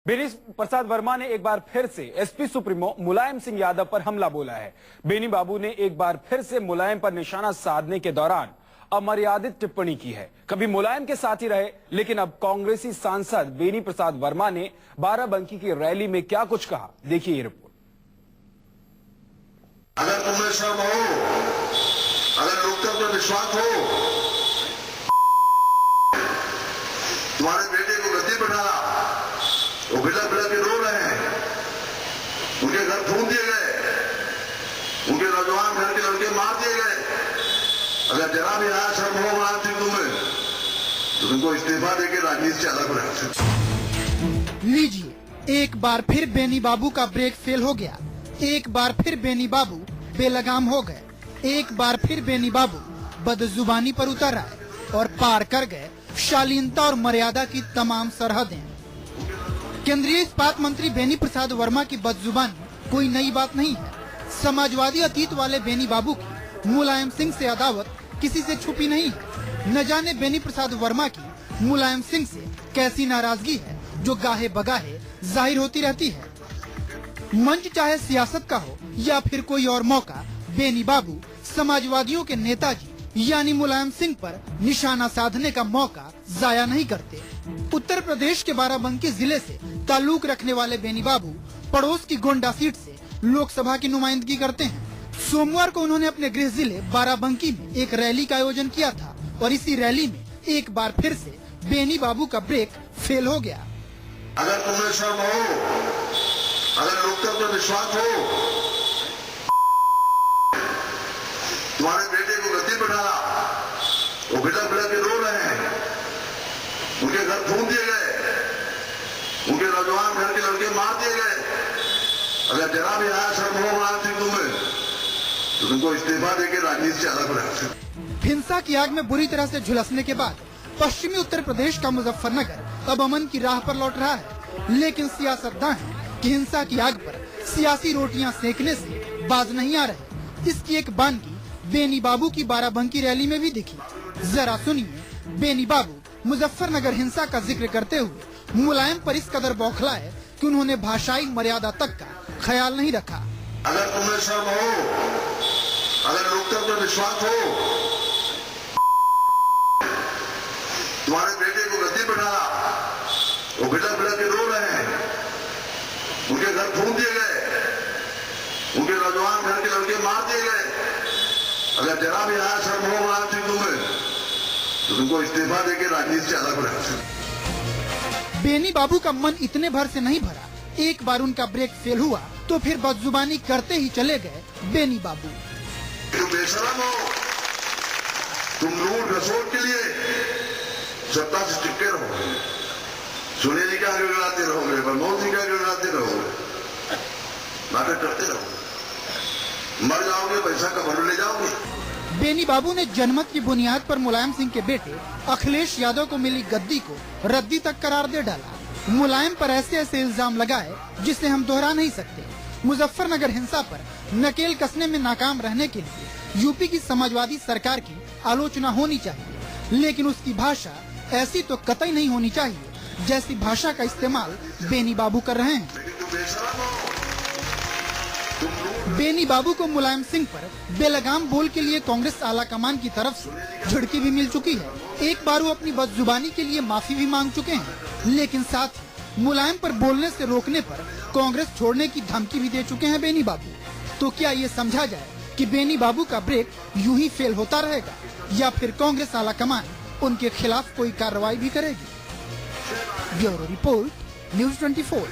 बेनी प्रसाद वर्मा ने एक बार फिर से एसपी सुप्रीमो मुलायम सिंह यादव पर हमला बोला है। बेनी बाबू ने एक बार फिर से मुलायम पर निशाना साधने के दौरान अमर्यादित टिप्पणी की है। कभी मुलायम के साथ ही रहे, लेकिन अब कांग्रेसी सांसद बेनी प्रसाद वर्मा ने बाराबंकी की रैली में क्या कुछ कहा, देखिए ये रिपोर्ट। अगर तुम्हें शर्म हो, अगर लोकतंत्र पर विश्वास हो, तुम्हारे बेटे को गद्दी पर डाला, वो बिलक बिलक के रो रहे हैं, उनके घर फूंक दिए गए, उनके नौजवान घर के लड़के मार दिए गए। अगर जरा भी आया शर्म हो मुलायम सिंह तुम्हें, तो तुमको इस्तीफा देके राजनीति से अलग रख। लीजिए, एक बार फिर बेनी बाबू का ब्रेक फेल हो गया। एक बार फिर बेनी बाबू बेलगाम हो गए। एक बार फिर बेनी बाबू बदजुबानी पर उतर आए और पार कर गए शालीनता और मर्यादा की तमाम सरहदें। केंद्रीय इस्पात मंत्री बेनी प्रसाद वर्मा की बदजुबानी कोई नई बात नहीं है। समाजवादी अतीत वाले बेनी बाबू की मुलायम सिंह से अदावत किसी से छुपी नहीं है। न जाने बेनी प्रसाद वर्मा की मुलायम सिंह से कैसी नाराजगी है जो गाहे बगाहे जाहिर होती रहती है। मंच चाहे सियासत का हो या फिर कोई और मौका, बेनी बाबू समाजवादियों के नेताजी यानी मुलायम सिंह पर निशाना साधने का मौका जाया नहीं करते। उत्तर प्रदेश के बाराबंकी जिले से ताल्लुक रखने वाले बेनी बाबू पड़ोस की गोंडा सीट से लोकसभा की नुमाइंदगी करते हैं। सोमवार को उन्होंने अपने गृह जिले बाराबंकी में एक रैली का आयोजन किया था और इसी रैली में एक बार फिर से बेनी बाबू का ब्रेक फेल हो गया। अगर तुम्हें शर्म हो, अगर लोकतंत्र पर विश्वास हो, तुम्हारे बेटे को गद्दी पर डाला, वो बिलक बिलक के रो रहे हैं, उनके घर फूंक दिए गए, उनके नौजवान घर के लड़के मार दिए गए। अगर जरा भी आया शर्म हो मुलायम सिंह तुम्हें, तो तुमको इस्तीफा देके राजनीति से अलग रख। हिंसा की आग में बुरी तरह से झुलसने के बाद पश्चिमी उत्तर प्रदेश का मुजफ्फरनगर अब अमन की राह पर लौट रहा है, लेकिन सियासतदान है कि हिंसा की आग पर सियासी रोटियां सेकने से बाज नहीं आ रहे। इसकी एक बानगी बेनी बाबू की बाराबंकी रैली में भी दिखी। जरा सुनिए, बेनी बाबू मुजफ्फरनगर हिंसा का जिक्र करते हुए मुलायम पर इस कदर बौखलाए कि उन्होंने भाषाई मर्यादा तक का ख्याल नहीं रखा। अगर तुम्हें शर्म हो, अगर लोकतंत्र पर विश्वास हो, तुम्हारे बेटे को गद्दी पर डाला, वो बिलक बिलक के रो रहे हैं, उनके घर फूंक दिए गए, उनके नौजवान घर के लड़के मार दिए गए। अगर जरा भी आया शर्म हो मुलायम सिंह तुम्हें, तो तुमको इस्तीफा देके राजनीति से अलग रख। बेनी बाबू का मन इतने भर से नहीं भरा। एक बार उनका ब्रेक फेल हुआ तो फिर बदजुबानी करते ही चले गए बेनी बाबू। तुम बेशरम हो, तुम लूट रसोट के लिए सत्ता से चिपके रहोगे, सोनिया जी का गिड़गिड़ाते रहोगे, मनमोहन सिंह का गिड़गिड़ाते रहोगे, नाटक करते रहोगे, मर जाओगे, पैसा का भर ले जाओगे। बेनी बाबू ने जनमत की बुनियाद पर मुलायम सिंह के बेटे अखिलेश यादव को मिली गद्दी को रद्दी तक करार दे डाला। मुलायम पर ऐसे ऐसे इल्जाम लगाए जिसे हम दोहरा नहीं सकते। मुजफ्फरनगर हिंसा पर नकेल कसने में नाकाम रहने के लिए यूपी की समाजवादी सरकार की आलोचना होनी चाहिए, लेकिन उसकी भाषा ऐसी तो कतई नहीं होनी चाहिए जैसी भाषा का इस्तेमाल बेनी बाबू कर रहे हैं। बेनी बाबू को मुलायम सिंह पर बेलगाम बोल के लिए कांग्रेस आलाकमान की तरफ से झिड़की भी मिल चुकी है। एक बार वो अपनी बदजुबानी के लिए माफी भी मांग चुके हैं, लेकिन साथ ही मुलायम पर बोलने से रोकने पर कांग्रेस छोड़ने की धमकी भी दे चुके हैं बेनी बाबू। तो क्या ये समझा जाए कि बेनी बाबू का ब्रेक यूं ही फेल होता रहेगा या फिर कांग्रेस आलाकमान उनके खिलाफ कोई कार्रवाई भी करेगी? Bureau report, news 24।